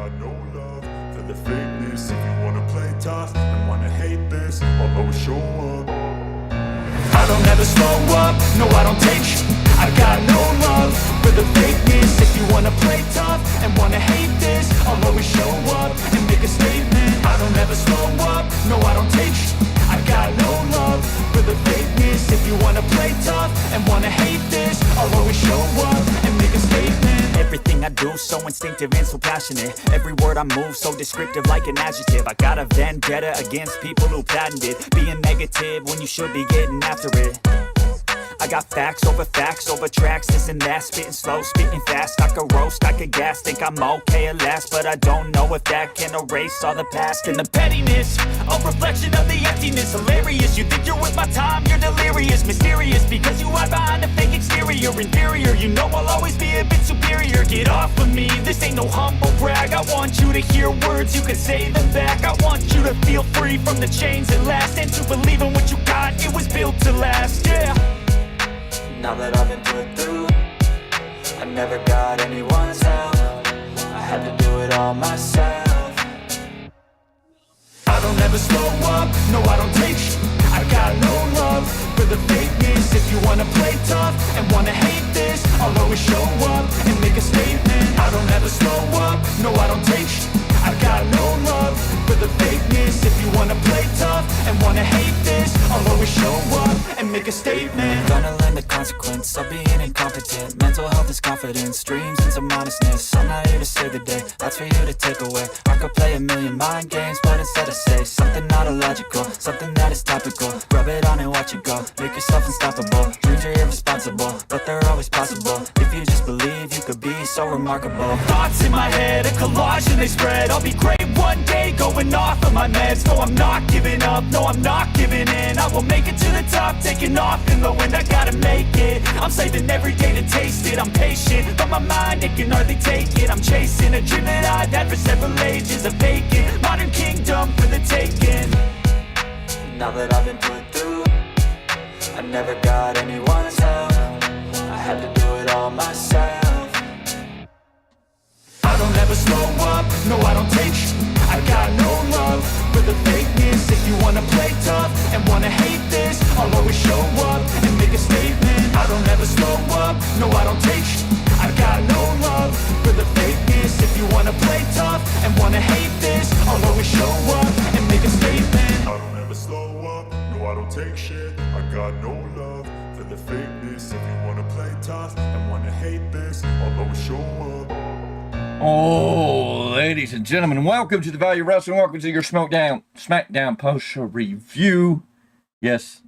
got no love for the fakeness. If you wanna play tough and wanna hate this, I'll always show up. I don't ever slow up, no I don't take sh**. I got no love for the fakeness. If you wanna play tough and wanna hate this, I'll always show up and make a statement. I don't ever slow up, no I don't take sh**. I got no love for the fakeness. If you wanna play tough and wanna hate this, I'll always show up and make a statement. Everything I do so instinctive and so passionate. Every word I move so descriptive like an adjective. I got a vendetta against people who patented being negative when you should be getting after it. I got facts over tracks, this and that. Spitting slow, spitting fast, I could roast, I could gas. Think I'm okay at last, but I don't know if that can erase all the past. And the pettiness, a reflection of the emptiness. Hilarious, you think you're with my time, you're delirious. Mysterious, because you hide behind a fake exterior. Inferior, you know I'll always be a bit superior. Get off of me, this ain't no humble brag. I want you to hear words, you can say them back. I want you to feel free from the chains at last, and to believe in what you got, it was built to last, yeah. Now that I've been put through, I never got anyone's help. I had to do it all myself. I don't ever slow up, no I don't take sh**. I got no love for the fakeness. If you wanna play tough and wanna hate this, I'll always show up and make a statement. I don't ever slow up, no I don't take sh**. I got no love for the fakeness. If you wanna play tough and wanna hate this, I'll always show up and make a statement. Gonna learn the consequence of being incompetent. Mental health is confidence, dreams and some honestness. I'm not here to save the day, that's for you to take away. I could play a million mind games, but instead I say something not illogical, something that is topical. Rub it on and watch it go, make yourself unstoppable. Dreams are irresponsible, but they're always possible. If you just believe, you could be so remarkable. Thoughts in my head, a collage and they spread. I'll be great one day, going off of my meds. No, I'm not giving up, no, I'm not giving in. I will make it to the top, taking off in the wind. I gotta make it, I'm saving every day to taste it. I'm patient, but my mind, it can hardly take it. I'm chasing a dream that I've had for several ages. A vacant, modern kingdom for the taking. Now that I've been put through, I never got anyone's help. I had to do it all myself. I don't ever slow up, no I don't take sh**. I got no love for the fakeness. If you wanna play tough and wanna hate this, I'll always show up and make a statement. I don't ever slow up, no I don't take sh**. I got no love for the fakeness. If you wanna play tough and wanna hate this, I'll always show up and make a statement. I don't ever slow up, no I don't take shit. I got no love for the fakeness. If you wanna play tough and wanna hate this, I'll always show up. Oh, ladies and gentlemen, welcome to the Value Wrestling. Welcome to your Smackdown post-show review. Yes,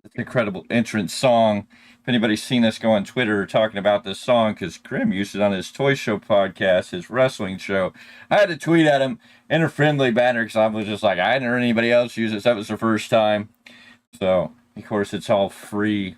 it's an incredible entrance song. If anybody's seen us go on Twitter talking about this song, because Grim used it on his Toy Show podcast, his wrestling show, I had to tweet at him in a friendly banner because I was just like, I hadn't heard anybody else use it. So that was the first time. So, of course, it's all free,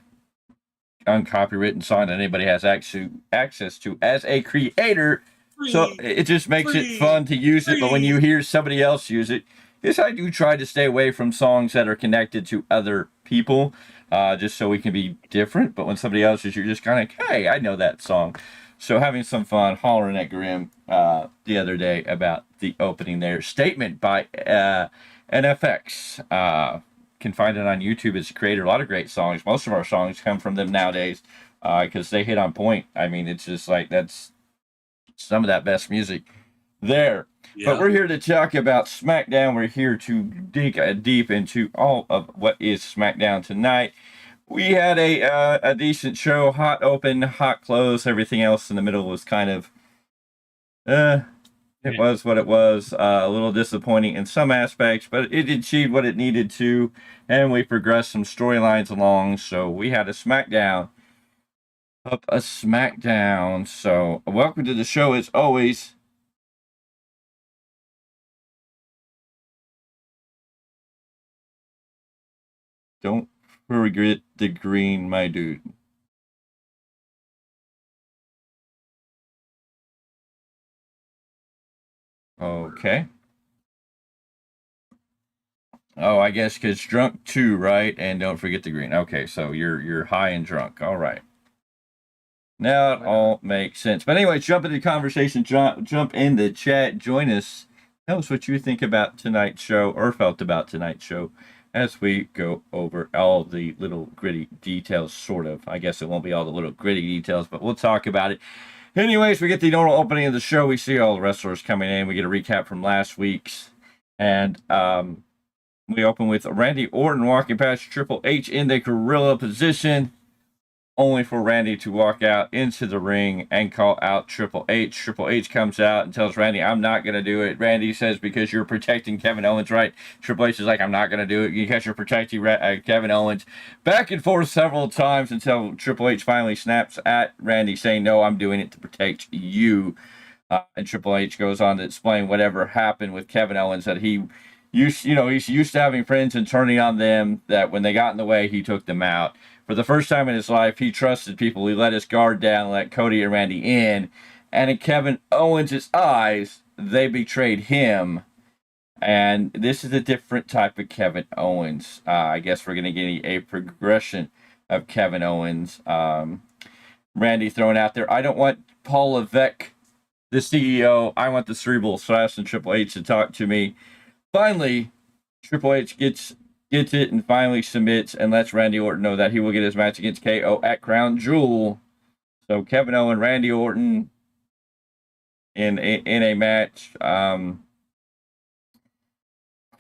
uncopywritten song that anybody has access to as a creator. So it just makes it fun to use it, but when you hear somebody else use it, yes, I do try to stay away from songs that are connected to other people, just so we can be different. But when somebody else is, you're just kind of like, hey, I know that song. So having some fun hollering at Grim the other day about the opening there. Statement by NFX. Can find it on YouTube as a creator. A lot of great songs. Most of our songs come from them nowadays because they hit on point. I mean, it's just like that's some of that best music there. Yeah. But we're here to talk about SmackDown. We're here to dig deep into all of what is SmackDown tonight. We had a decent show, hot open, hot close. Everything else in the middle was kind of, it was what it was. A little disappointing in some aspects, but it achieved what it needed to, and we progressed some storylines along. So we had a SmackDown. Up a SmackDown. So welcome to the show as always. Don't forget the green, my dude. Okay. Oh, I guess because drunk too, right? And don't forget the green. Okay, so you're high and drunk. All right. Now it all makes sense. But anyway, jump into the conversation, jump in the chat, join us. Tell us what you think about tonight's show or felt about tonight's show as we go over all the little gritty details, sort of. I guess it won't be all the little gritty details, but we'll talk about it. Anyways, we get the normal opening of the show. We see all the wrestlers coming in. We get a recap from last week's. And we open with Randy Orton walking past Triple H in the gorilla position, only for Randy to walk out into the ring and call out Triple H. Triple H comes out and tells Randy, I'm not going to do it. Randy says, because you're protecting Kevin Owens, right? Triple H is like, I'm not going to do it because you're protecting Kevin Owens. Back and forth several times until Triple H finally snaps at Randy saying, no, I'm doing it to protect you. And Triple H goes on to explain whatever happened with Kevin Owens, that he's used to having friends and turning on them, that when they got in the way, he took them out. For the first time in his life, he trusted people. He let his guard down and let Cody and Randy in. And in Kevin Owens' eyes, they betrayed him. And this is a different type of Kevin Owens. I guess we're going to get a progression of Kevin Owens. Randy throwing out there, I don't want Paul Levesque, the CEO. I want the cerebral assassin Triple H to talk to me. Finally, Triple H gets it and finally submits and lets Randy Orton know that he will get his match against KO at Crown Jewel. So Kevin Owens, Randy Orton in a match.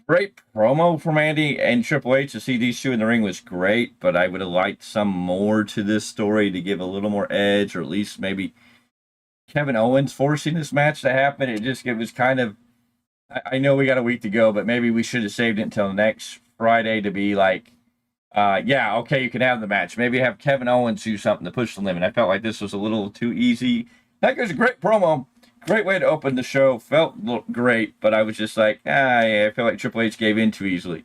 Great promo from Randy and Triple H. To see these two in the ring was great, but I would have liked some more to this story to give a little more edge, or at least maybe Kevin Owens forcing this match to happen. It was kind of, I know we got a week to go, but maybe we should have saved it until next Friday to be like, yeah, okay, you can have the match. Maybe have Kevin Owens do something to push the limit. I felt like this was a little too easy. That was a great promo. Great way to open the show. Felt great, but I was just like, yeah, I feel like Triple H gave in too easily.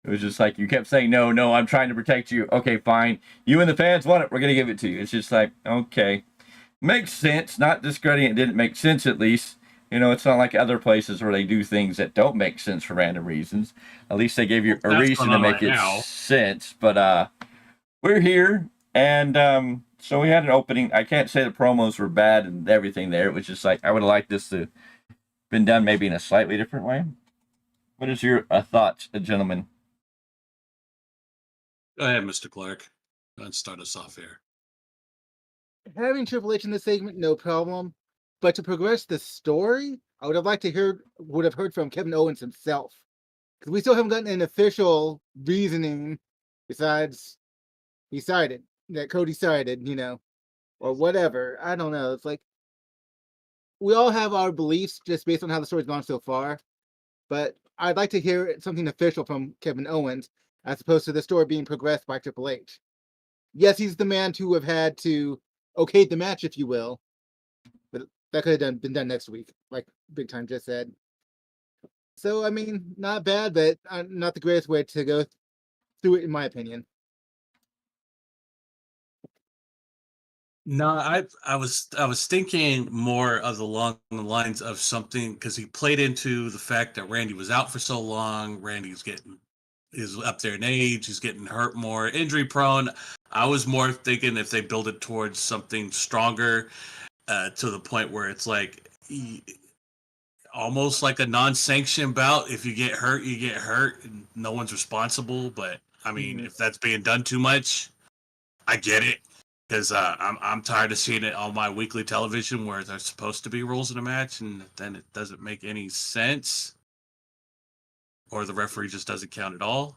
It was just like, you kept saying, no, I'm trying to protect you. Okay, fine. You and the fans want it. We're going to give it to you. It's just like, okay. Makes sense. Not discrediting it didn't make sense, at least. It's not like other places where they do things that don't make sense for random reasons. At least they gave you a reason to make it sense. But we're here, and so we had an opening. I can't say the promos were bad and everything there. It was just like, I would have liked this to been done maybe in a slightly different way. What is your thoughts, gentlemen? Go ahead, Mr. Clarke. Go ahead and start us off here. Having Triple H in this segment, no problem. But to progress the story, I would have liked to heard from Kevin Owens himself. Because we still haven't gotten an official reasoning besides he sided, that Cody sided, or whatever. I don't know. It's like, we all have our beliefs just based on how the story's gone so far. But I'd like to hear something official from Kevin Owens as opposed to the story being progressed by Triple H. Yes, he's the man to have had to okay the match, if you will. But that could have been done next week, like Big Time just said. So, I mean, not bad, but not the greatest way to go through it, in my opinion. No, I was thinking more of along the lines of something, because he played into the fact that Randy was out for so long. Randy's is up there in age. He's getting hurt more, injury prone. I was more thinking if they build it towards something stronger, to the point where it's like almost like a non-sanctioned bout. If you get hurt, you get hurt, and no one's responsible. But I mean, if that's being done too much, I get it, because I'm tired of seeing it on my weekly television where there's supposed to be rules in a match and then it doesn't make any sense, or the referee just doesn't count at all.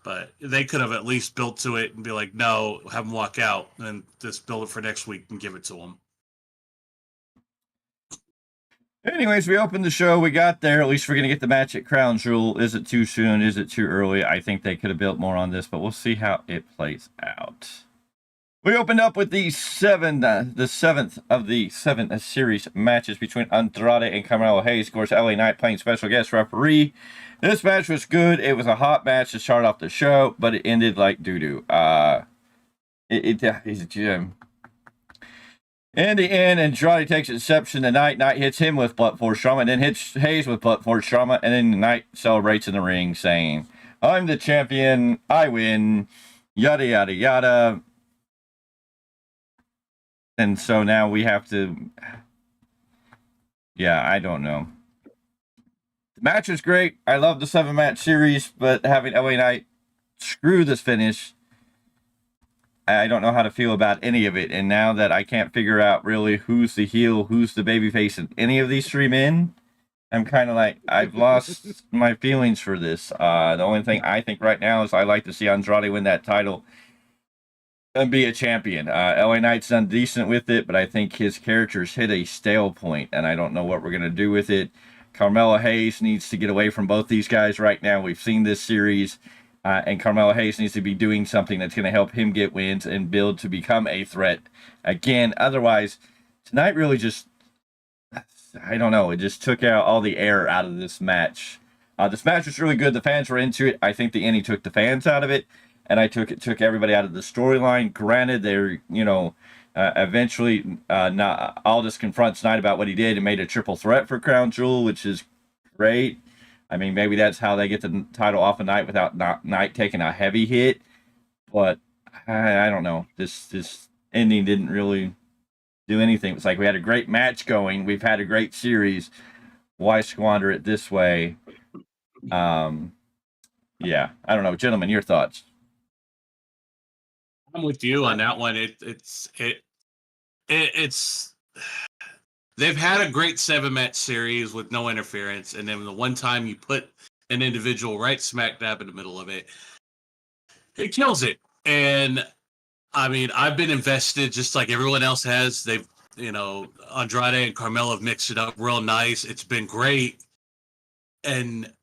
But they could have at least built to it and be like, no, have them walk out, and just build it for next week and give it to them. Anyways, we opened the show. We got there. At least we're going to get the match at Crown Jewel. Is it too soon? Is it too early? I think they could have built more on this, but we'll see how it plays out. We opened up with the seventh of the 7 series matches between Andrade and Carmelo Hayes. Of course, LA Knight playing special guest referee. This match was good. It was a hot match to start off the show, but it ended like doo-doo. In the end, Andrade takes exception to Knight. Knight hits him with blunt force trauma, and then hits Hayes with blunt force trauma, and then Knight celebrates in the ring, saying, I'm the champion, I win, yada, yada, yada. And so now we have to. Yeah, I don't know. The match was great. I love the 7-match series, but having LA Knight screw this finish, I don't know how to feel about any of it. And now that I can't figure out really who's the heel, who's the babyface in any of these 3 men, I'm kind of like, I've lost my feelings for this. The only thing I think right now is I like to see Andrade win that title and be a champion. LA Knight's done decent with it, but I think his character's hit a stale point, and I don't know what we're going to do with it. Carmelo Hayes needs to get away from both these guys right now. We've seen this series, and Carmelo Hayes needs to be doing something that's going to help him get wins and build to become a threat again. Otherwise, tonight really just, I don't know, it just took out all the air out of this match. This match was really good. The fans were into it. I think the ending took the fans out of it, and it took everybody out of the storyline. Granted, they're, eventually Aldis confronts Knight about what he did and made a triple threat for Crown Jewel, which is great. I mean, maybe that's how they get the title off of Knight without Knight taking a heavy hit. But I don't know. This ending didn't really do anything. It's like we had a great match going. We've had a great series. Why squander it this way? Yeah, I don't know. Gentlemen, your thoughts? I'm with you on that one. It's they've had a great 7-match series with no interference, and then the one time you put an individual right smack dab in the middle of it, it kills it. And I mean, I've been invested just like everyone else has. They've, Andrade and Carmelo have mixed it up real nice. It's been great. And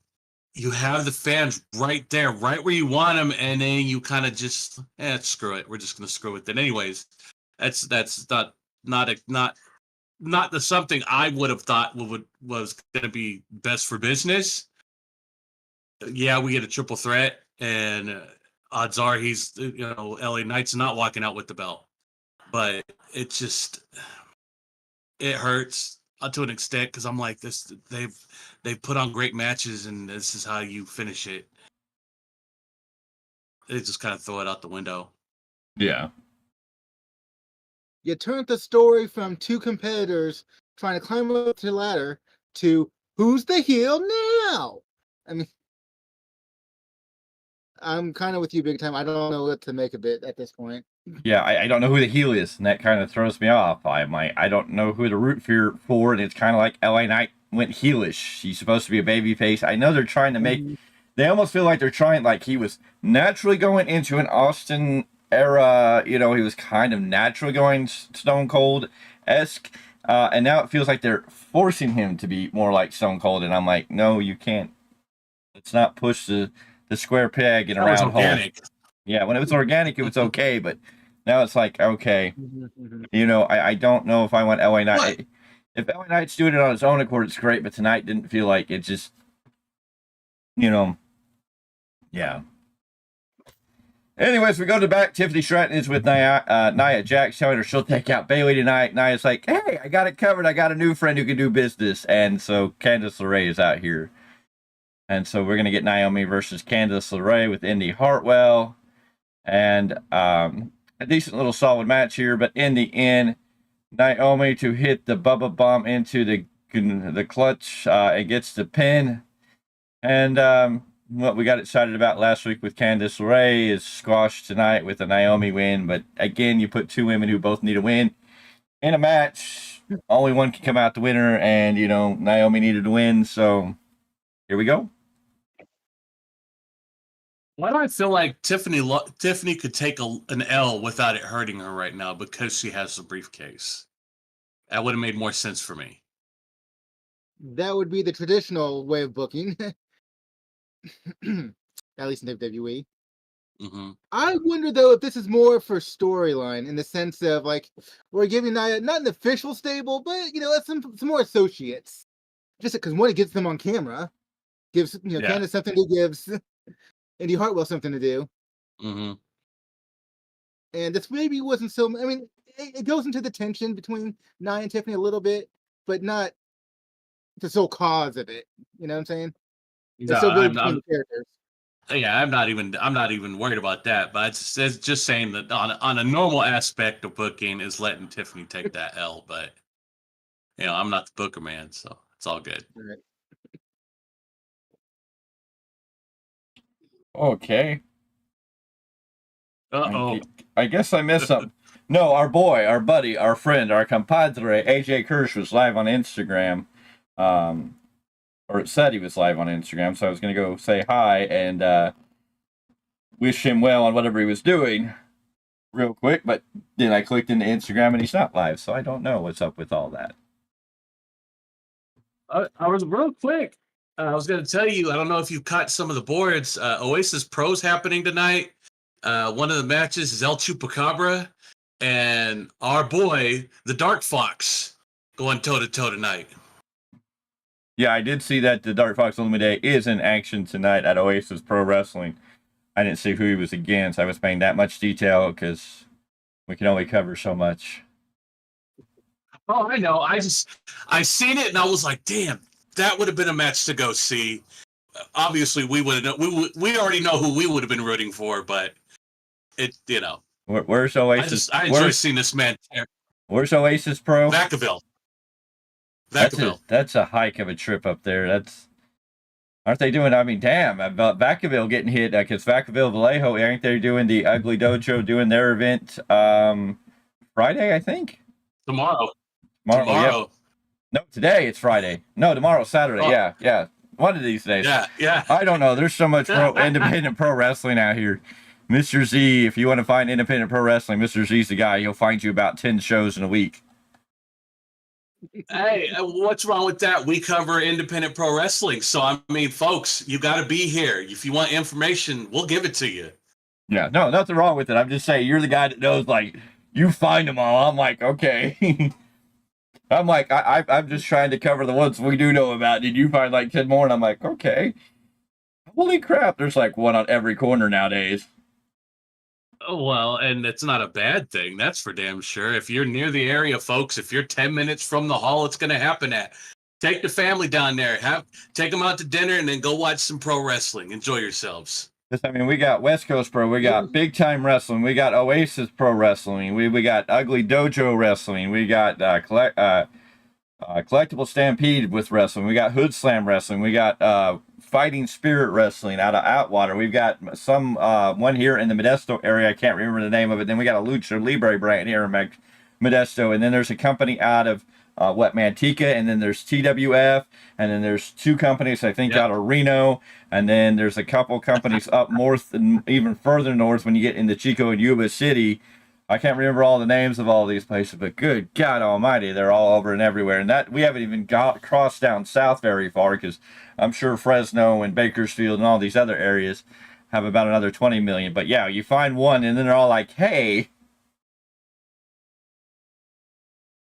you have the fans right there, right where you want them, and then you kind of just, screw it. We're just gonna screw it then, anyways. That's not the something I would have thought was gonna be best for business. Yeah, we get a triple threat, and odds are he's, LA Knight's not walking out with the belt, but it hurts to an extent because I'm like, this. They've put on great matches, and this is how you finish it. They just kind of throw it out the window. Yeah. You turned the story from 2 competitors trying to climb up the ladder to who's the heel now? I mean, I'm kind of with you big time. I don't know what to make of it at this point. Yeah, I don't know who the heel is, and that kind of throws me off. I don't know who to root for, and it's kind of like LA Knight went heelish. He's supposed to be a babyface. I know they're trying to make. They almost feel like they're trying, like he was naturally going into an Austin era. He was kind of naturally going Stone Cold-esque, and now it feels like they're forcing him to be more like Stone Cold. And I'm like, no, you can't. Let's not push the square peg in a round hole. Yeah, when it was organic, it was okay, but now it's like, okay, I don't know if I want LA Knight. If LA Knight's doing it on his own accord, it's great, but tonight didn't feel like it just, yeah. Anyways, we go to back. Tiffany Stratton is with Nia Jax, telling her she'll take out Bayley tonight. Nia's like, hey, I got it covered. I got a new friend who can do business. And so Candice LeRae is out here. And so we're going to get Naomi versus Candice LeRae with Indy Hartwell. And a decent little solid match here. But in the end, Naomi to hit the Bubba Bomb into the clutch and gets the pin. And what we got excited about last week with Candice LeRae is squashed tonight with a Naomi win. But again, you put 2 women who both need a win in a match. Only one can come out the winner, and Naomi needed to win. So here we go. Why do I feel like Tiffany could take an L without it hurting her right now because she has the briefcase? That would have made more sense for me. That would be the traditional way of booking, at least in WWE. Mm-hmm. I wonder though if this is more for storyline in the sense of like we're giving Nia not an official stable, but some more associates. Just because one, it gets them on camera, gives Candice something to give Indy Hartwell something to do. Mm-hmm. And this maybe wasn't so. I mean, it goes into the tension between Nia and Tiffany a little bit, but not the sole cause of it. You know what I'm saying? It's still really between the characters. Yeah, I'm not even worried about that. But it's just saying that on a normal aspect of booking is letting Tiffany take that L. But I'm not the booker man, so it's all good. Right. Okay. Uh-oh. I guess I missed something. No, our boy, our buddy, our friend, our compadre, AJ Kirsch was live on Instagram. Or it said he was live on Instagram, so I was going to go say hi and wish him well on whatever he was doing real quick, but then I clicked into Instagram and he's not live, so I don't know what's up with all that. I was real quick. I was going to tell you, I don't know if you caught some of the boards. Oasis Pro's happening tonight. One of the matches is El Chupacabra and our boy, the Dark Fox, going toe-to-toe tonight. Yeah, I did see that the Dark Fox Illuminate is in action tonight at Oasis Pro Wrestling. I didn't see who he was against. I was paying that much detail because we can only cover so much. Oh, I know. I seen it and I was like, damn, that would have been a match to go see. Obviously, we already know who we would have been rooting for, but Where's Oasis? I enjoy seeing this man. Where's Oasis Pro? Vacaville. That's a hike of a trip up there. Aren't they doing? I mean, damn, about Vacaville getting hit because Vacaville Vallejo, aren't they doing the Ugly Dojo doing their event Friday? I think tomorrow. Yeah. No, today it's Friday. No, tomorrow's Saturday. Oh. Yeah. One of these days. Yeah. I don't know. There's so much independent pro wrestling out here. Mr. Z, if you want to find independent pro wrestling, Mr. Z's the guy. He'll find you about 10 shows in a week. Hey, what's wrong with that? We cover independent pro wrestling. So, I mean, folks, you got to be here. If you want information, we'll give it to you. Yeah, no, nothing wrong with it. I'm just saying, you're the guy that knows, like, you find them all. I'm like, okay. I'm like, I'm just trying to cover the ones we do know about. Did you find like 10 more? And I'm like, okay. Holy crap, there's like one on every corner nowadays. Oh, well, and it's not a bad thing. That's for damn sure. If you're near the area, folks, if you're 10 minutes from the hall, it's going to happen at. Take the family down there. Take them out to dinner and then go watch some pro wrestling. Enjoy yourselves. I mean, we got West Coast Pro, we got Big Time Wrestling, we got Oasis Pro Wrestling, we got Ugly Dojo Wrestling, we got Collectible Stampede with wrestling, we got Hood Slam Wrestling, we got Fighting Spirit Wrestling out of Outwater, we've got some one here in the Modesto area, I can't remember the name of it, then we got a Lucha Libre brand here in Modesto, and then there's a company out of Manteca, and then there's TWF, and then there's two companies I think out of Reno, and then there's a couple companies up north and even further north when you get into Chico and Yuba City. I can't remember all the names of all these places, but good God Almighty, they're all over and everywhere. And that we haven't even crossed down south very far because I'm sure Fresno and Bakersfield and all these other areas have about another 20 million. But yeah, you find one, and then they're all like, "Hey."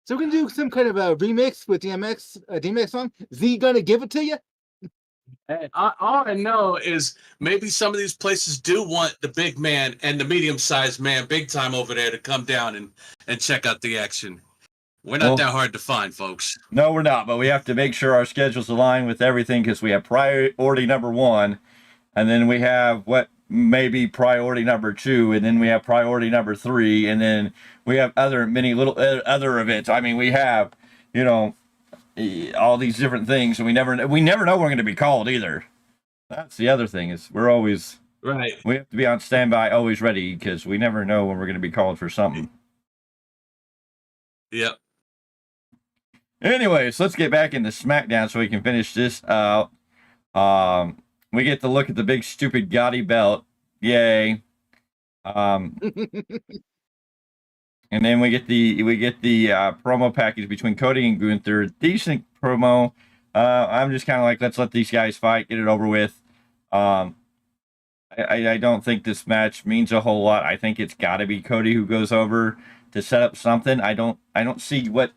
So we're gonna do some kind of a remix with DMX song. Z gonna give it to you? Hey, all I know is maybe some of these places do want the big man and the medium-sized man, Big Time over there, to come down and check out the action. We're not that hard to find, folks. No, we're not, but we have to make sure our schedules align with everything because we have priority number 1, and then we have what maybe priority number 2, and then we have priority number 3, and then we have many little other events. I mean, we have, all these different things, and we never know when we're going to be called either. That's the other thing is we're always right. We have to be on standby, always ready, because we never know when we're going to be called for something. Yep. Anyways, let's get back into SmackDown so we can finish this out. We get to look at the big stupid Gotti belt. Yay. And then we get the promo package between Cody and Gunther. Decent promo. I'm just kind of like, let's let these guys fight, get it over with. I don't think this match means a whole lot. I think it's got to be Cody who goes over to set up something. I don't see what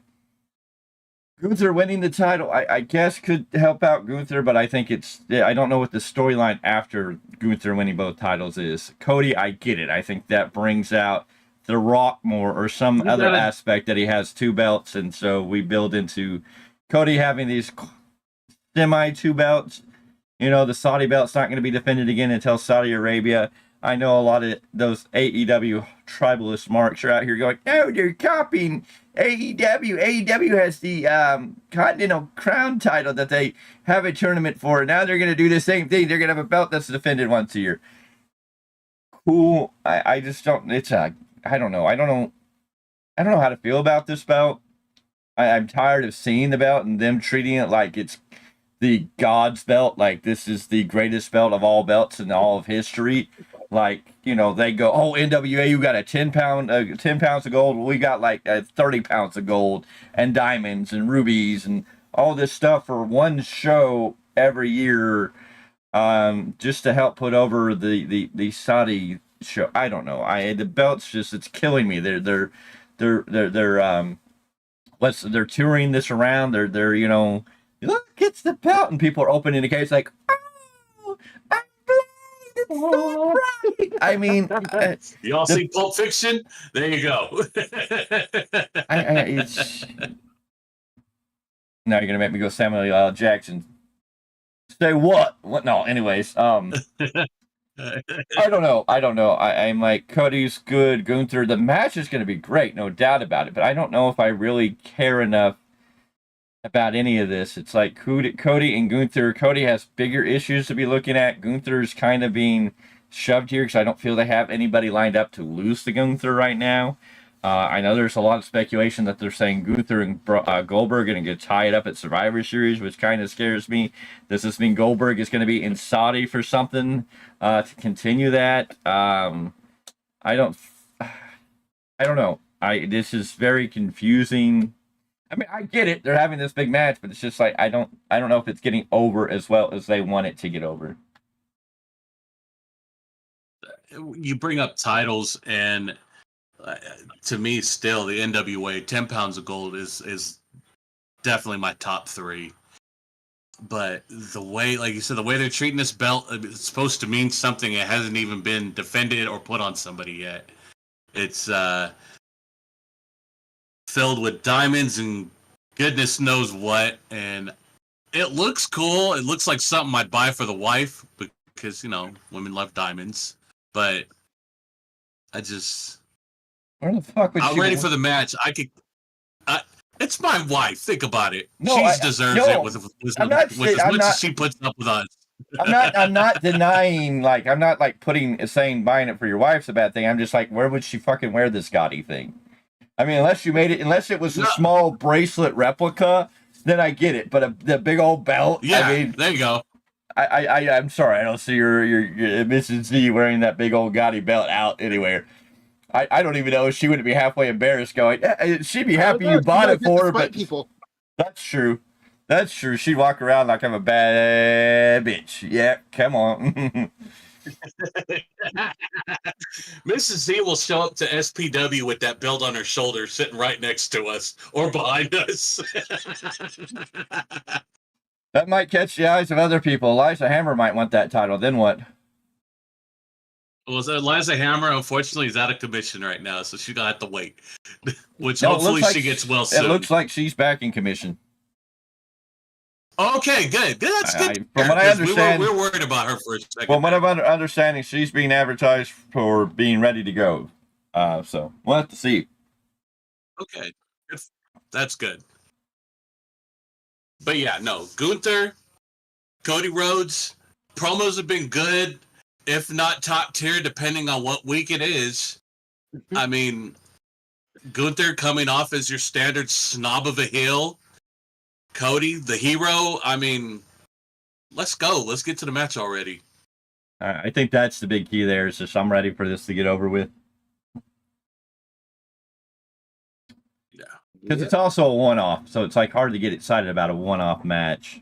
Gunther winning the title, I guess, could help out Gunther, but I think I don't know what the storyline after Gunther winning both titles is. Cody, I get it. I think that brings out The Rock more or some other aspect that he has 2 belts, and so we build into Cody having these semi 2 belts. the Saudi belt's not going to be defended again until Saudi Arabia. I know a lot of those AEW tribalist marks are out here going, no, they're copying AEW. AEW has the Continental Crown title that they have a tournament for. Now they're going to do the same thing. They're going to have a belt that's defended once a year. Cool. I just don't. I don't know. I don't know how to feel about this belt. I'm tired of seeing the belt and them treating it like it's the God's belt. Like this is the greatest belt of all belts in all of history. Like, they go, oh, NWA, you got 10 pounds of gold. Well, we got like 30 pounds of gold and diamonds and rubies and all this stuff for one show every year, just to help put over the Saudi show. I don't know. The belt's just, it's killing me. They're touring this around. They're look, it's the belt, and people are opening the case like, oh, I'm blind, it's so bright. I mean, y'all see Pulp Fiction? There you go. Now you're gonna make me go Samuel L. Jackson. Say what? What? No. Anyways, I don't know. I'm like, Cody's good. Gunther, the match is gonna be great, no doubt about it. But I don't know if I really care enough about any of this. It's like Cody and Gunther. Cody has bigger issues to be looking at. Gunther's kind of being shoved here because I don't feel they have anybody lined up to lose to Gunther right now. I know there's a lot of speculation that they're saying Gunther and Goldberg are going to get tied up at Survivor Series, which kind of scares me. Does this mean Goldberg is going to be in Saudi for something to continue that? I don't know. This is very confusing. I mean, I get it. They're having this big match, but it's just like I don't know if it's getting over as well as they want it to get over. You bring up titles, and to me, still the NWA 10 pounds of gold is definitely my top 3. But the way, like you said, the way they're treating this belt, it's supposed to mean something. It hasn't even been defended or put on somebody yet. It's filled with diamonds and goodness knows what, and it looks cool. It looks like something I'd buy for the wife because women love diamonds. But where the fuck would I'm ready for the match. It's my wife. Think about it. She deserves it with as much as she puts up with us. I'm not denying, like, I'm not like saying buying it for your wife's a bad thing. I'm just like, where would she fucking wear this gaudy thing? I mean, unless it was a small bracelet replica, then I get it. But the big old belt, yeah, I mean, there you go. I'm sorry, I don't see your Mrs. Z wearing that big old gaudy belt out anywhere. I don't even know if she wouldn't be halfway embarrassed going, she'd be happy you bought it for her, but people. That's true. She'd walk around like I'm a bad bitch. Yeah, come on. Mrs. Z will show up to SPW with that belt on her shoulder, sitting right next to us or behind us. That might catch the eyes of other people. Eliza Hammer might want that title. Then what? Well, so Eliza Hammer, unfortunately, is out of commission right now, so she's going to have to wait. Which hopefully she gets well soon. It looks like she's back in commission. Okay, good. That's good. From what I understand, we were worried about her for a second. From what I'm understanding, she's being advertised for being ready to go. So we'll have to see. Okay, that's good. But yeah, no, Gunther, Cody Rhodes, promos have been good, if not top tier, depending on what week it is. I mean, Gunther coming off as your standard snob of a heel. Cody, the hero. I mean, let's go. Let's get to the match already. I think that's the big key there. Is just I'm ready for this to get over with. Yeah. Because it's also a one-off, so it's like hard to get excited about a one-off match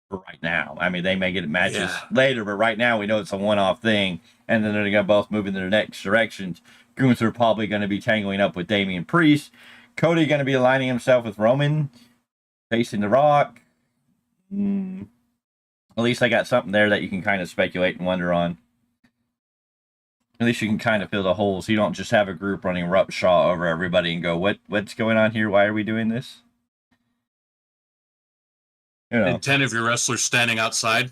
for right now. I mean, they may get matches later, but right now we know it's a one-off thing, and then they're going to both move in their next directions. Gunther probably going to be tangling up with Damian Priest. Cody going to be aligning himself with Roman. Facing The Rock. At least I got something there that you can kind of speculate and wonder on. At least you can kind of fill the holes. You don't just have a group running roughshod over everybody and go, what's going on here? Why are we doing this? And 10 of your wrestlers standing outside.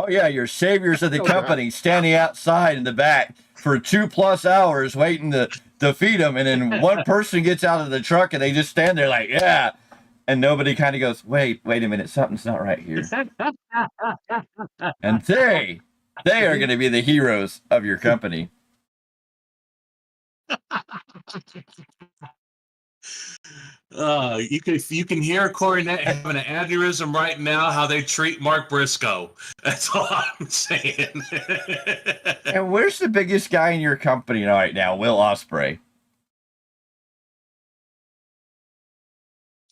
Oh yeah, your saviors of the company standing outside in the back for 2+ hours waiting to defeat them, and then one person gets out of the truck and they just stand there like, yeah, and nobody kind of goes, wait a minute, something's not right here. And they are going to be the heroes of your company. You can hear Cornette having an aneurysm right now. How they treat Mark Briscoe. That's all I'm saying. And where's the biggest guy in your company right now? Will Ospreay.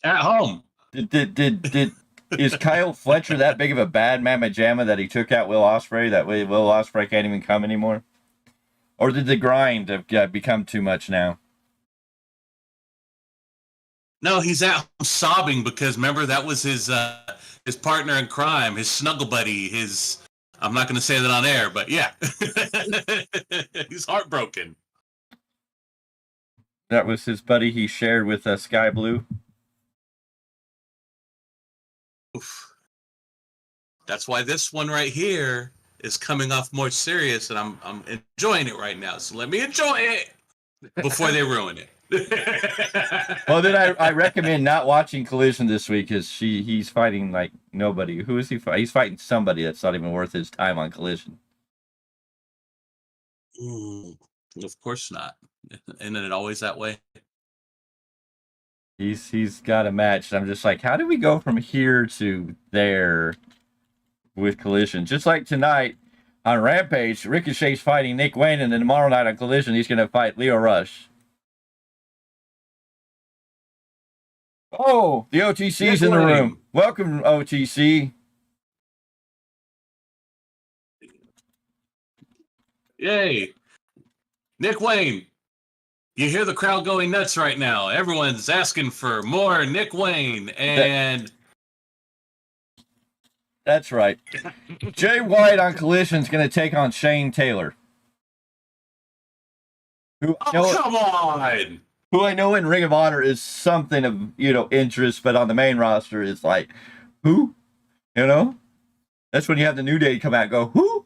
At home. Did is Kyle Fletcher that big of a bad mamma jamma that he took out Will Ospreay? That way Will Ospreay can't even come anymore? Or did the grind have become too much now? No, he's at home sobbing because remember that was his partner in crime, his snuggle buddy, his. I'm not going to say that on air, but yeah, he's heartbroken. That was his buddy he shared with Sky Blue. Oof. That's why this one right here is coming off more serious, and I'm enjoying it right now. So let me enjoy it before they ruin it. Well, then I recommend not watching Collision this week because he's fighting like nobody. Who is he fighting? He's fighting somebody that's not even worth his time on Collision. Of course not. Isn't it always that way? He's got a match. I'm just like, how do we go from here to there with Collision? Just like tonight on Rampage, Ricochet's fighting Nick Wayne, and then tomorrow night on Collision, he's going to fight Leo Rush. Oh, the OTC's in the room. Welcome, OTC. Yay. Nick Wayne. You hear the crowd going nuts right now. Everyone's asking for more Nick Wayne. And that's right. Jay White on Collision is going to take on Shane Taylor. Come on. Who I know in Ring of Honor is something of, interest, but on the main roster is like, who? That's when you have the New Day come out and go, who?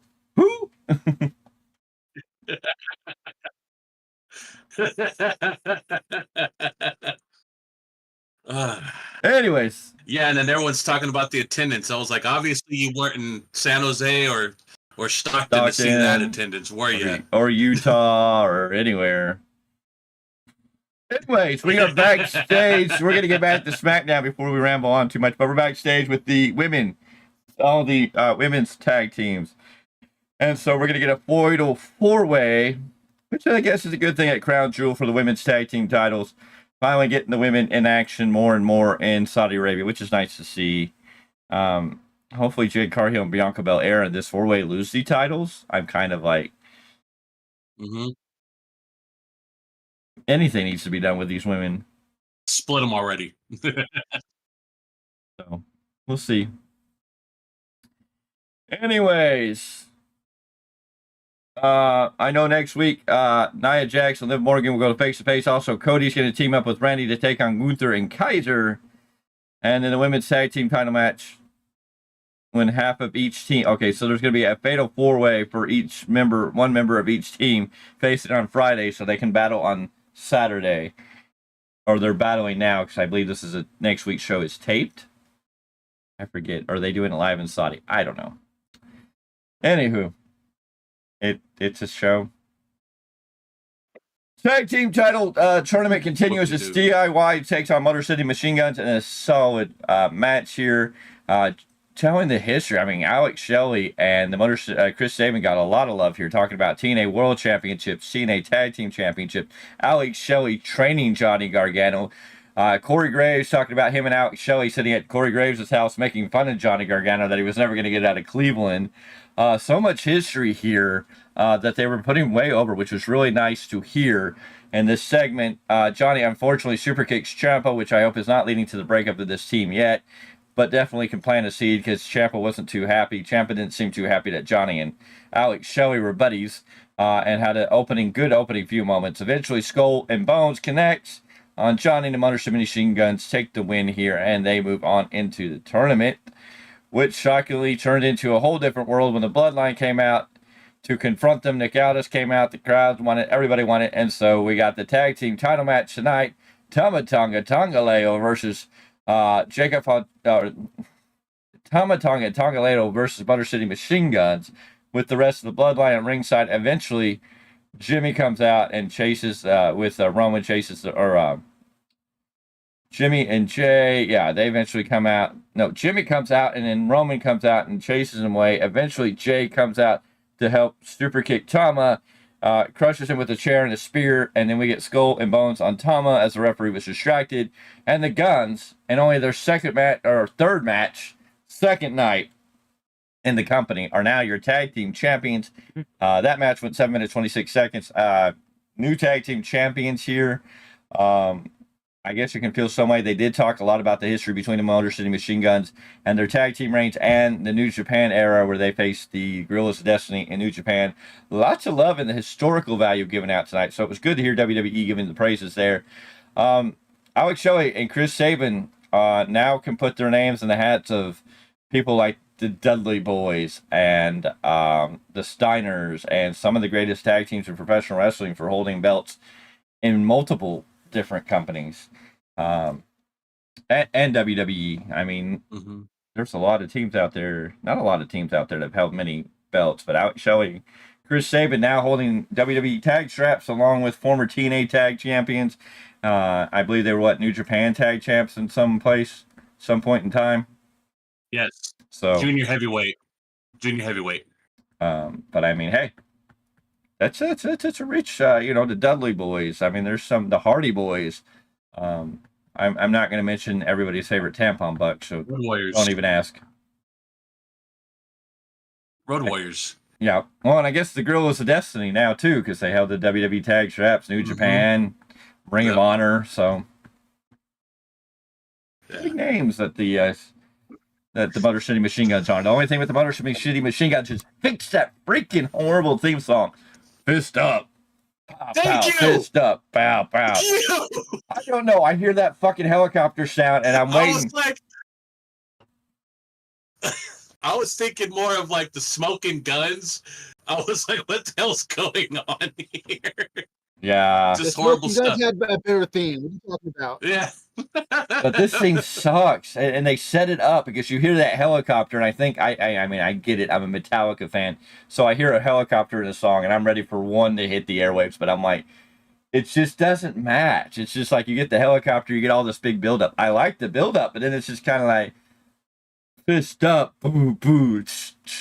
Anyways. Yeah, and then everyone's talking about the attendance. I was like, obviously you weren't in San Jose or Stockton to see that attendance, were you? Or Utah or anywhere. Anyways, we are backstage. We're going to get back to SmackDown before we ramble on too much, but we're backstage with the women, all the women's tag teams. And so we're going to get a fatal four-way, which I guess is a good thing at Crown Jewel for the women's tag team titles. Finally getting the women in action more and more in Saudi Arabia, which is nice to see. Hopefully Jade Cargill and Bianca Belair in this four-way lose the titles. I'm kind of like... Anything needs to be done with these women. Split them already. So, we'll see. Anyways, I know next week, Nia Jax and Liv Morgan will go face-to-face. Also, Cody's going to team up with Randy to take on Gunther and Kaiser. And then the women's tag team title match, when half of each team... Okay, so there's going to be a fatal four-way for each member, one member of each team, facing on Friday so they can battle on Saturday, or they're battling now because I believe this is next week's show is taped. I forget. Are they doing it live in Saudi? I don't know. Anywho, it's a show. Tag team title tournament continues as DIY takes on Motor City Machine Guns in a solid match here. Telling the history, I mean, Alex Shelley and the Chris Sabin got a lot of love here, talking about TNA World Championships, TNA Tag Team Championship, Alex Shelley training Johnny Gargano. Corey Graves talking about him and Alex Shelley sitting at Corey Graves' house making fun of Johnny Gargano that he was never going to get out of Cleveland. So much history here that they were putting way over, which was really nice to hear. In this segment, Johnny unfortunately super kicks Ciampa, which I hope is not leading to the breakup of this team yet. But definitely can plant a seed because Ciampa wasn't too happy. Ciampa didn't seem too happy that Johnny and Alex Shelley were buddies and had a good opening few moments. Eventually, Skull and Bones connects on Johnny and the Motor City Machine Guns, take the win here, and they move on into the tournament. which shockingly turned into a whole different world when the Bloodline came out to confront them. Nick Aldis came out, the crowd wanted, everybody wanted, and so we got the tag team title match tonight. Tama Tonga Tongaleo versus Tama Tonga Tongaleo versus Motor City Machine Guns, with the rest of the Bloodline at ringside. Eventually, Jimmy comes out and chases Roman chases Jimmy and Jay. Yeah, they eventually come out. No, Jimmy comes out and then Roman comes out and chases him away. Eventually, Jay comes out to help super kick Tama, crushes him with a chair and a spear, and then we get Skull and Bones on Tama as the referee was distracted. And the Guns, in only their second night in the company, are now your tag team champions. That match went 7 minutes 26 seconds. New tag team champions here. I guess you can feel some way. They did talk a lot about the history between the Motor City Machine Guns and their tag team reigns, and the New Japan era where they faced the Guerrillas of Destiny in New Japan. Lots of love and the historical value given out tonight, so it was good to hear WWE giving the praises there. Alex Shelley and Chris Sabin now can put their names in the hats of people like the Dudley Boys and the Steiners and some of the greatest tag teams in professional wrestling for holding belts in multiple different companies, and WWE. I mean, there's a lot of teams out there, not a lot of teams out there that have held many belts, but Alex Shelley, Chris Sabin now holding WWE tag straps along with former TNA tag champions. I believe they were New Japan tag champs in some point in time. Yes. So junior heavyweight. But I mean, hey, it's a rich, the Dudley Boys. I mean, there's the Hardy Boys. I'm not going to mention everybody's favorite tampon buck, so Road Warriors. Don't even ask. Road Warriors. Yeah. Well, and I guess the Guerrillas of Destiny now too, because they held the WWE tag straps, New Japan, Ring of Honor. So big names that the Motor City Machine Guns are. The only thing with the Motor City Machine Guns is fix that freaking horrible theme song. Fist up. Pow, Thank pow, you. Fist up. Pow, pow. I don't know. I hear that fucking helicopter sound and I'm waiting. I was thinking more of like the smoking guns. I was like, what the hell's going on here? Yeah. Just horrible stuff. Guns had a better theme. What are you talking about? Yeah. But this thing sucks, and they set it up because you hear that helicopter, and I think I mean I get it. I'm a Metallica fan, so I hear a helicopter in a song, and I'm ready for one to hit the airwaves. But I'm like, it just doesn't match. It's just like you get the helicopter, you get all this big buildup. I like the buildup, but then it's just kind of like fist up, boo boo.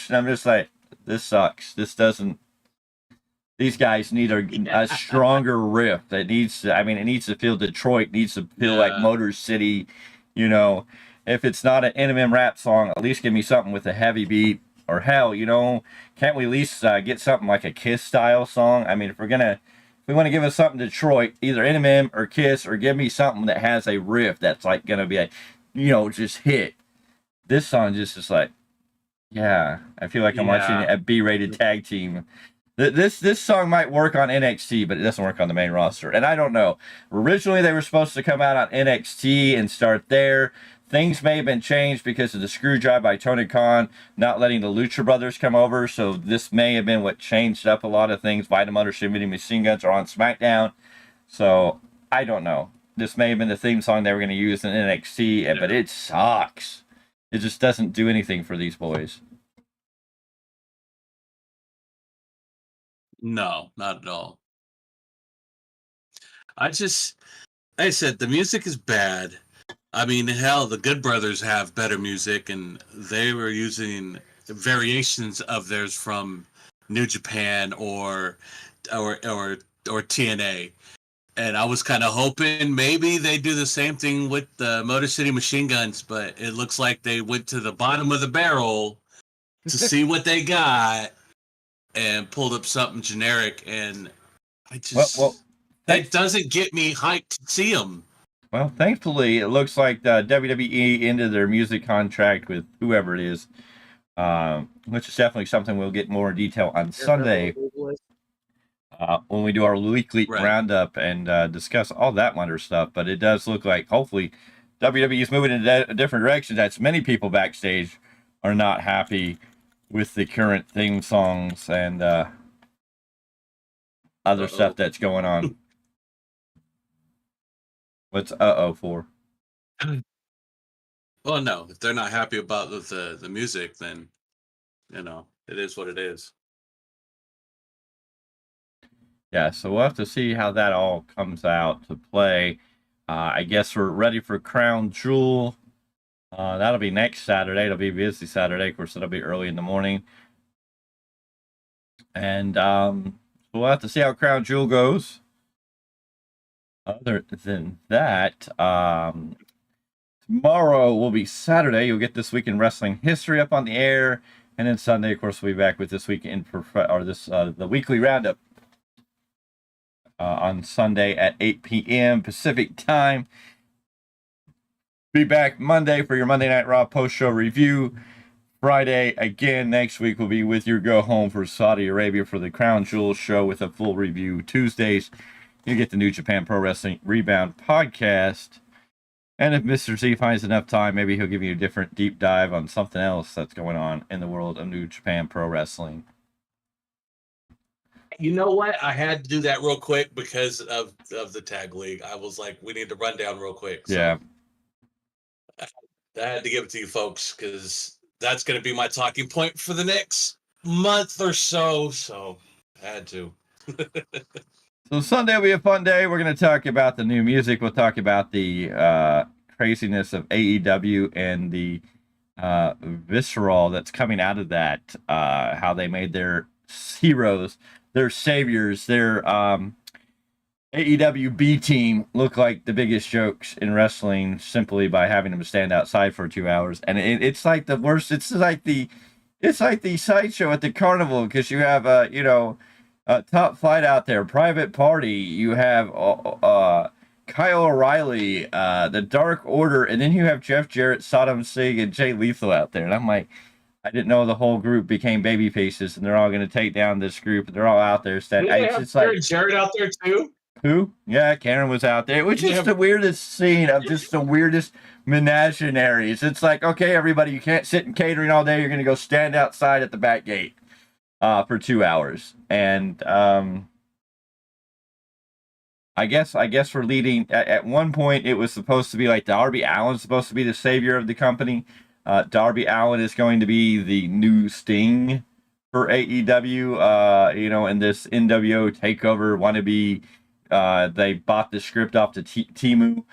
And I'm just like, this sucks. This doesn't. These guys need a stronger riff that needs to, it needs to feel Detroit, needs to feel like Motor City, If it's not an Eminem rap song, at least give me something with a heavy beat. Or hell, can't we at least get something like a Kiss style song? I mean, if we want to give us something Detroit, either Eminem or Kiss, or give me something that has a riff that's like going to be just hit. This song just is like, yeah, I feel like I'm watching a B-rated tag team. This song might work on NXT, but it doesn't work on the main roster. And I don't know. Originally, they were supposed to come out on NXT and start there. Things may have been changed because of the screw job by Tony Khan not letting the Lucha Brothers come over. So this may have been what changed up a lot of things. Why the Motor City Machine Guns are on SmackDown. So I don't know. This may have been the theme song they were going to use in NXT, but it sucks. It just doesn't do anything for these boys. No, not at all. Like I said, the music is bad. I mean, hell, the Good Brothers have better music, and they were using variations of theirs from New Japan or TNA. And I was kind of hoping maybe they do the same thing with the Motor City Machine Guns, but it looks like they went to the bottom of the barrel to see what they got. And pulled up something generic, and I just it doesn't get me hyped to see them. Well, thankfully, it looks like the WWE ended their music contract with whoever it is, which is definitely something we'll get more in detail on Sunday when we do our weekly roundup and discuss all that wonder stuff. But it does look like hopefully WWE is moving in a different direction. That's many people backstage are not happy with the current theme songs and other stuff that's going on. What's for? Well, no, if they're not happy about the music, then it is what it is. Yeah, so we'll have to see how that all comes out to play. I guess we're ready for Crown Jewel. That'll be next Saturday. It'll be a busy Saturday. Of course, it'll be early in the morning. And we'll have to see how Crown Jewel goes. Other than that, tomorrow will be Saturday. You'll get This Week in Wrestling History up on the air. And then Sunday, of course, we'll be back with This Week in the weekly roundup on Sunday at 8 p.m. Pacific time. Be back Monday for your Monday Night Raw post-show review. Friday, again, next week will be with your go home for Saudi Arabia for the Crown Jewel show with a full review. Tuesdays, you get the New Japan Pro Wrestling Rebound podcast. And if Mr. Z finds enough time, maybe he'll give you a different deep dive on something else that's going on in the world of New Japan Pro Wrestling. You know what? I had to do that real quick because of the tag league. I was like, we need to run down real quick. So Yeah. I had to give it to you folks because that's going to be my talking point for the next month or so. So I had to. So Sunday will be a fun day. We're going to talk about the new music. We'll talk about the craziness of AEW and the visceral that's coming out of that. How they made their heroes, their saviors, their AEW B team look like the biggest jokes in wrestling simply by having them stand outside for 2 hours. And it's like the worst. It's like the sideshow at the carnival because you have Top Flight out there, Private Party. You have Kyle O'Reilly, the Dark Order, and then you have Jeff Jarrett, Saddam Singh, and Jay Lethal out there. And I'm like, I didn't know the whole group became baby faces, and they're all going to take down this group. And they're all out there standing. It's like Jarrett out there too. Who? Yeah, Karen was out there. It was just the weirdest scene of just the weirdest menageries. It's like, okay, everybody, you can't sit in catering all day. You're going to go stand outside at the back gate for 2 hours. And I guess we're leading. At one point, it was supposed to be like Darby Allin's supposed to be the savior of the company. Darby Allin is going to be the new Sting for AEW. In this NWO takeover wannabe. They bought the script off to Timu.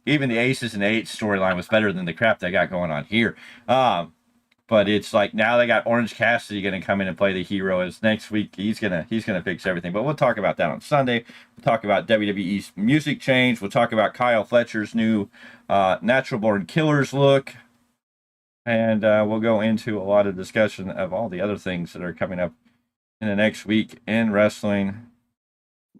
Even the Aces and Eights storyline was better than the crap they got going on here. But it's like now they got Orange Cassidy going to come in and play the hero. As next week he's gonna fix everything. But we'll talk about that on Sunday. We'll talk about WWE's music change. We'll talk about Kyle Fletcher's new Natural Born Killers look. And we'll go into a lot of discussion of all the other things that are coming up in the next week in wrestling.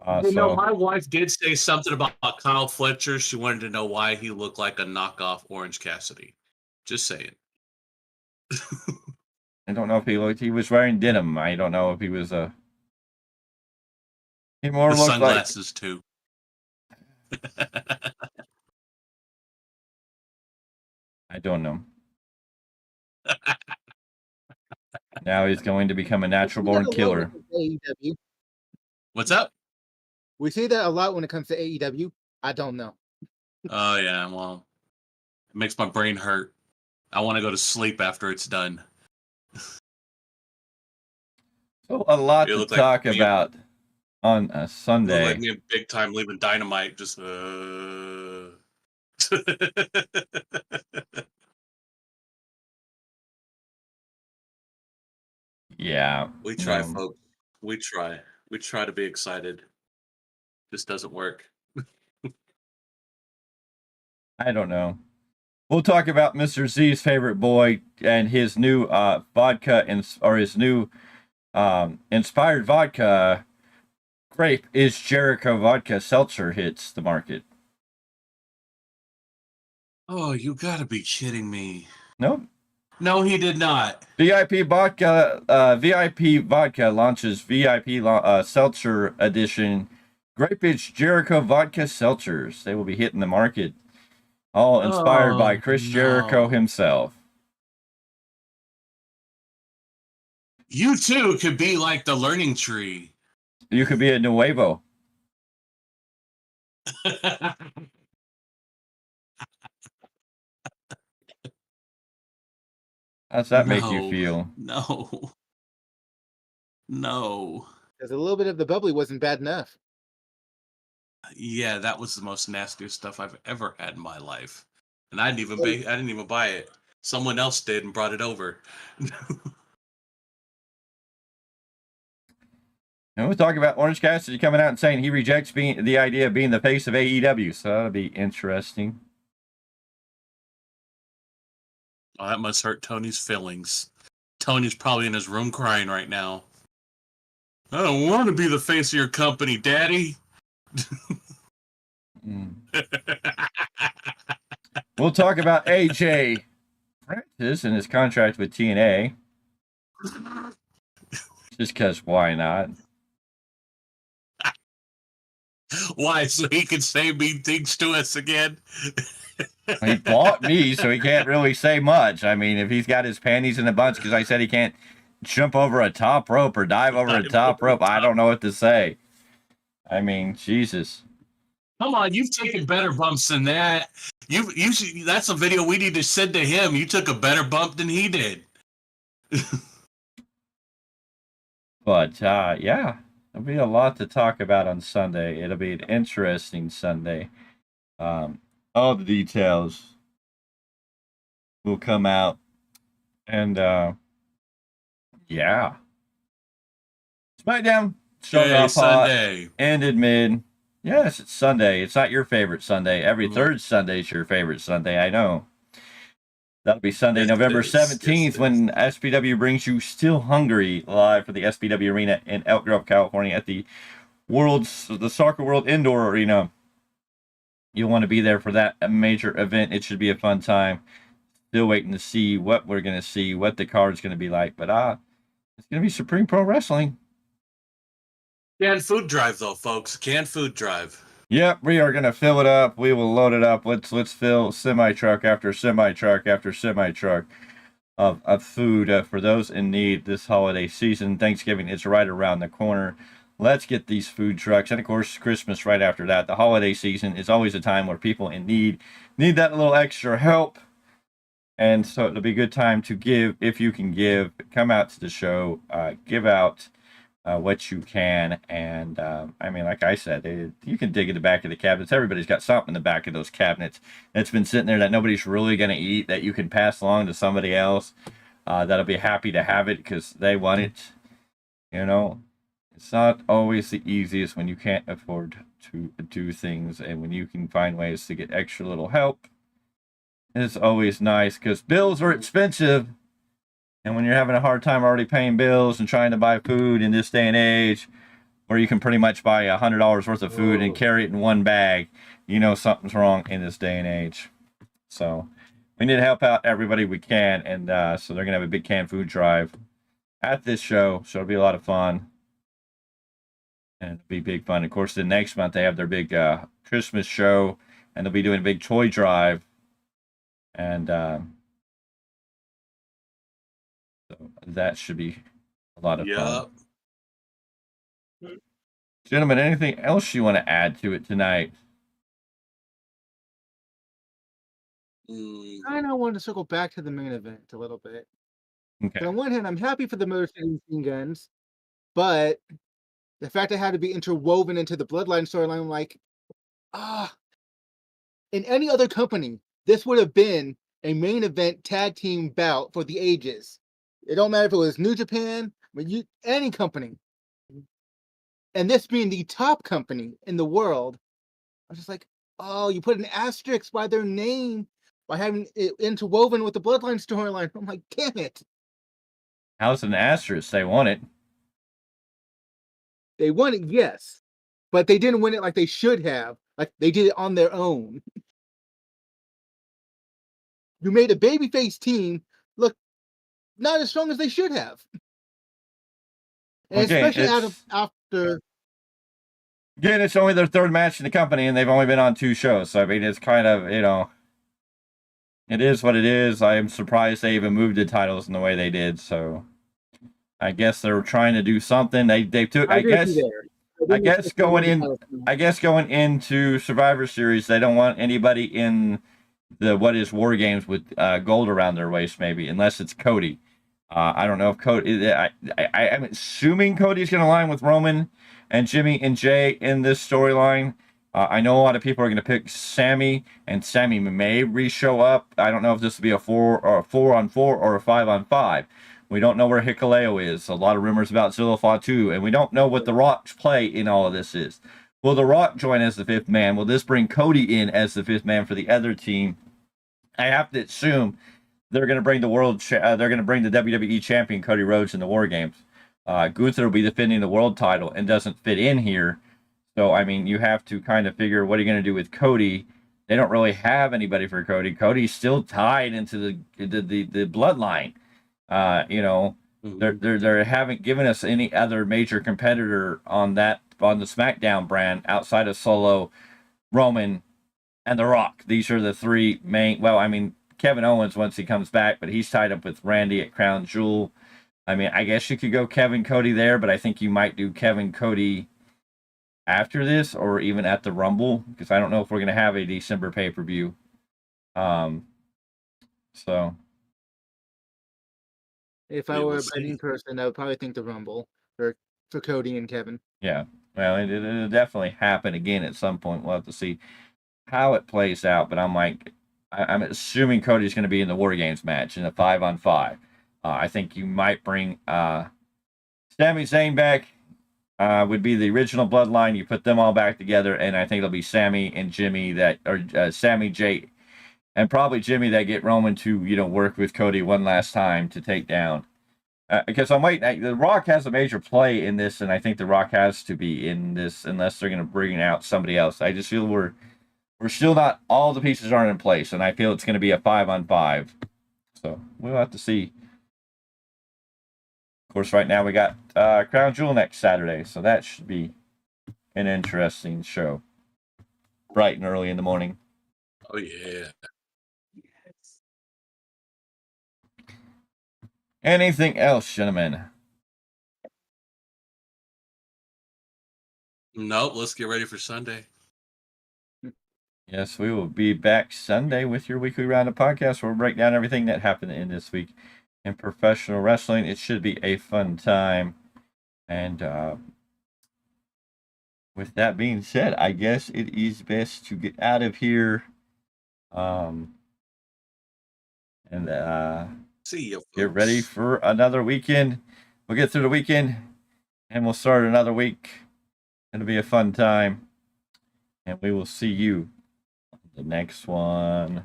My wife did say something about Kyle Fletcher. She wanted to know why he looked like a knockoff Orange Cassidy. Just saying. I don't know if he was wearing denim. I don't know if he was he more the looked sunglasses too. I don't know. Now he's going to become a natural born killer. AEW. What's up? We see that a lot when it comes to AEW. I don't know. Oh yeah, well, it makes my brain hurt. I want to go to sleep after it's done. So a lot to talk about on a Sunday. Like me and Big Time leaving Dynamite. Just Yeah. We try, folks. We try. We try to be excited. This doesn't work. I don't know. We'll talk about Mr. Z's favorite boy and his new vodka his new inspired vodka. Grape is Jericho vodka seltzer hits the market. Oh, you gotta be kidding me. Nope. No, he did not. VIP vodka launches VIP seltzer edition. Grape is Jericho vodka seltzers. They will be hitting the market. All inspired by Chris Jericho himself. You too could be like the learning tree. You could be a nuevo. How's that make you feel? No. No. Because a little bit of the bubbly wasn't bad enough. Yeah, that was the most nastiest stuff I've ever had in my life, and I didn't even buy it. Someone else did and brought it over. And we'll talk about Orange Cassidy coming out and saying he rejects the idea of being the face of AEW. So that'll be interesting. Oh, that must hurt Tony's feelings. Tony's probably in his room crying right now. I don't want to be the face of your company, Daddy. We'll talk about AJ Francis and his contract with TNA. Just because why not? Why? So he can say mean things to us again? He bought me, so he can't really say much. I mean, if he's got his panties in a bunch because I said he can't jump over a top rope or dive over a top rope, I don't know what to say. I mean, Jesus. Come on, you've taken better bumps than that. That's a video we need to send to him. You took a better bump than he did. But, yeah, there'll be a lot to talk about on Sunday. It'll be an interesting Sunday. All the details will come out. And, yeah. SmackDown started off hot, Sunday. ended mid. Yes, it's Sunday. It's not your favorite Sunday. Every third Sunday is your favorite Sunday. I know. That'll be Sunday, Yes, November 17th, when SPW brings you Still Hungry live for the SPW Arena in Elk Grove, California at the Soccer World Indoor Arena. You'll want to be there for that major event. It should be a fun time. Still waiting to see what we're going to see, what the card's going to be like. But it's going to be Supreme Pro Wrestling. Canned food drive, though, folks. Canned food drive. Yep, we are going to fill it up. We will load it up. Let's fill semi-truck after semi-truck after semi-truck of food for those in need this holiday season. Thanksgiving is right around the corner. Let's get these food trucks. And, of course, Christmas right after that. The holiday season is always a time where people in need that little extra help. And so it'll be a good time to give. If you can give, come out to the show, give out what you can. And I mean, like I said, you can dig in the back of the cabinets. Everybody's got something in the back of those cabinets that's been sitting there that nobody's really going to eat, that you can pass along to somebody else that'll be happy to have it because they want it. You know, it's not always the easiest when you can't afford to do things, and when you can find ways to get extra little help. It's always nice because bills are expensive. And when you're having a hard time already paying bills and trying to buy food in this day and age, where you can pretty much buy $100 worth of food and carry it in one bag, you know something's wrong in this day and age. So we need to help out everybody we can. And so they're going to have a big canned food drive at this show. So it'll be a lot of fun. And it'll be big fun. Of course, the next month they have their big Christmas show. And they'll be doing a big toy drive. And so that should be a lot of fun. Gentlemen, anything else you want to add to it tonight? I kind of wanted to circle back to the main event a little bit. Okay. On one hand, I'm happy for the Motor City Machine Guns, but the fact it had to be interwoven into the Bloodline storyline, I'm like, in any other company, this would have been a main event tag team bout for the ages. It don't matter if it was New Japan, any company. And this being the top company in the world, I'm just like, you put an asterisk by their name by having it interwoven with the Bloodline storyline. I'm like, damn it. How's an asterisk? They won it. They won it, yes. But they didn't win it like they should have. Like they did it on their own. You made a babyface team look not as strong as they should have. And especially after. Again, it's only their third match in the company, and they've only been on 2 shows. So, I mean, it's kind of, it is what it is. I am surprised they even moved the titles in the way they did. So, I guess they were trying to do something. They took. I guess going into Survivor Series, they don't want anybody in the what is War Games with gold around their waist, maybe, unless it's Cody. I don't know if Cody. I'm assuming Cody's going to align with Roman and Jimmy and Jay in this storyline. I know a lot of people are going to pick Sammy, and Sammy may re-show up. I don't know if this will be a 4-on-4 or a 5-on-5. We don't know where Hikuleo is. A lot of rumors about Zilla Fatu, and we don't know what The Rock's play in all of this is. Will The Rock join as the fifth man? Will this bring Cody in as the fifth man for the other team? I have to assume they're going to bring the they're going to bring the WWE champion Cody Rhodes in the War Games. Gunther will be defending the world title and doesn't fit in here. So, I mean, you have to kind of figure what are you going to do with Cody. They don't really have anybody for Cody. Cody's still tied into the bloodline. They haven't given us any other major competitor on the SmackDown brand outside of Solo, Roman, and The Rock. These are the three main. Well, I mean, Kevin Owens once he comes back, but he's tied up with Randy at Crown Jewel. I mean, I guess you could go Kevin Cody there, but I think you might do Kevin Cody after this or even at the Rumble, because I don't know if we're going to have a December pay-per-view. So if I were a betting person, I would probably think the Rumble for Cody and Kevin. Yeah, well, it'll definitely happen again at some point. We'll have to see how it plays out, but I'm assuming Cody's going to be in the War Games match in a 5-on-5. I think you might bring Sami Zayn back. Would be the original bloodline. You put them all back together, and I think it'll be Sammy and Jimmy Sammy, Jay, and probably Jimmy that get Roman to work with Cody one last time to take down. Because I'm waiting. The Rock has a major play in this, and I think The Rock has to be in this unless they're going to bring out somebody else. I just feel we're still not, all the pieces aren't in place, and I feel it's going to be a 5-on-5. So we'll have to see. Of course, right now we got Crown Jewel next Saturday, so that should be an interesting show. Bright and early in the morning. Oh, yeah. Anything else, gentlemen? Nope, let's get ready for Sunday. Yes, we will be back Sunday with your weekly roundup podcast where we'll break down everything that happened in this week in professional wrestling. It should be a fun time. And with that being said, I guess it is best to get out of here. See you, folks. Get ready for another weekend. We'll get through the weekend and we'll start another week. It'll be a fun time. And we will see you on the next one.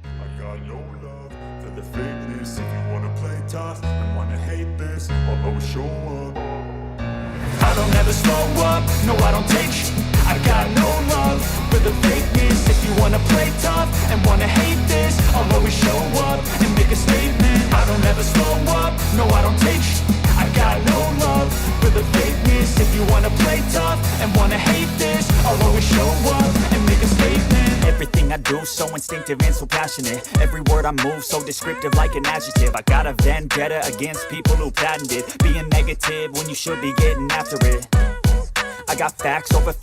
I got no love for the fakeness. If you wanna play tough and wanna hate this, I'll always show up. I don't ever slow up, no I don't take shit. I got no love for the fakeness. If you wanna play tough and wanna hate this, I'll always show up and make a statement. I don't ever slow up, no I don't take shit. I got no love for the fakeness. If you wanna play tough and wanna hate this, I'll always show up and make a statement. Everything I do so instinctive and so passionate. Every word I move so descriptive like an adjective. I got a vendetta against people who patented being negative when you should be getting after it. I got facts over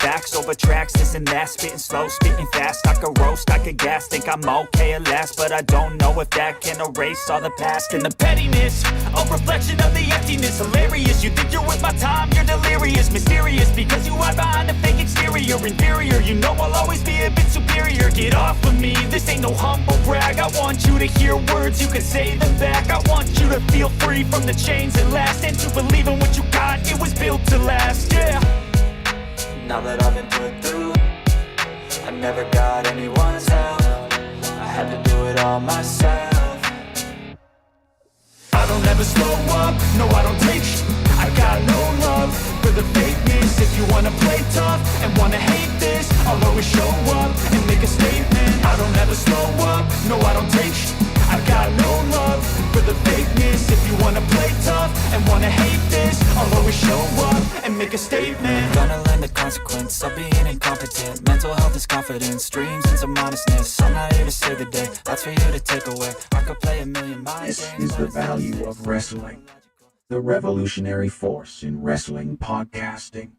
tracks, this and that. Spitting slow, spitting fast. I could roast, I could gas. Think I'm okay at last, but I don't know if that can erase all the past. And the pettiness, a reflection of the emptiness. Hilarious, you think you're worth my time, you're delirious. Mysterious, because you hide behind a fake exterior. Inferior, you know I'll always be a bit superior. Get off of me, this ain't no humble brag. I want you to hear words, you can say them back. I want you to feel free from the chains that last, and to believe in what you got, it was built to last, yeah. Now that I've been put through, I never got anyone's help. I had to do it all myself. I don't ever slow up, no I don't take shit. I got no love for the fakeness. If you wanna play tough and wanna hate this, I'll always show up and make a statement. I don't ever slow up, no I don't take shit. I I got no love for the fakeness. If you wanna play tough and wanna hate this, I'll always show up and make a statement. Gonna learn the consequence of being incompetent. Mental health is confidence, dreams and some honestness. I'm not here to save the day, that's for you to take away. I could play a million mind This games, is the value of wrestling, the revolutionary force in wrestling podcasting.